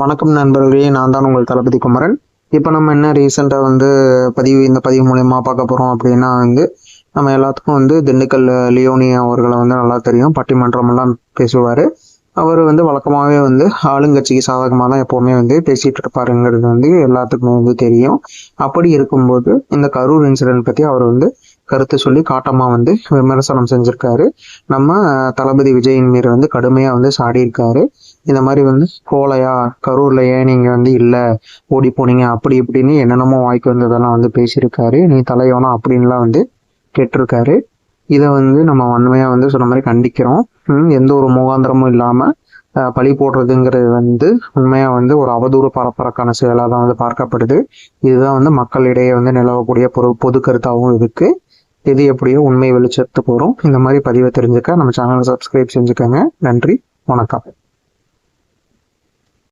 வணக்கம் நண்பர்களே, நான் தான் உங்கள் தளபதி குமரன். இப்போ நம்ம என்ன ரீசெண்டாக இந்த பதிவு மூலயமா பார்க்க போகிறோம் அப்படின்னா நம்ம எல்லாத்துக்கும் திண்டுக்கல் லியோனி அவர்களை நல்லா தெரியும். பட்டிமன்றமெல்லாம் பேசுவார். அவர் வழக்கமாகவே ஆளுங்கட்சிக்கு சாதகமாக தான் எப்போவுமே பேசிகிட்டு இருப்பாருங்கிறது எல்லாத்துக்குமே தெரியும். அப்படி இருக்கும்போது இந்த கரூர் இன்சிடென்ட் பற்றி அவர் கருத்து சொல்லி காட்டமாக விமர்சனம் செஞ்சுருக்காரு. நம்ம தளபதி விஜயின் மீது கடுமையாக சாடியிருக்காரு. இந்த மாதிரி கோலையா கரூர்ல ஏன் நீங்க இல்லை ஓடி போனீங்க அப்படி இப்படின்னு என்னென்னமோ வாய்க்கு வந்ததெல்லாம் பேசியிருக்காரு. நீ தலையோனா அப்படின்லாம் கேட்டிருக்காரு. இதை நம்ம வன்மையாக சொன்ன மாதிரி கண்டிக்கிறோம். எந்த ஒரு முகாந்திரமும் இல்லாமல் பழி போடுறதுங்கிறது உண்மையாக ஒரு அவதூறு பரப்பறக்கான செயலாக தான் பார்க்கப்படுது. இதுதான் மக்களிடையே நிலவக்கூடிய பொது கருத்தாகவும் இருக்கு. இது எப்படியோ உண்மை வெளிச்சத்துக்கு போகிறோம். இந்த மாதிரி பதிவை தெரிஞ்சுக்க நம்ம சேனலை சப்ஸ்கிரைப் செஞ்சுக்கோங்க. நன்றி, வணக்கம்.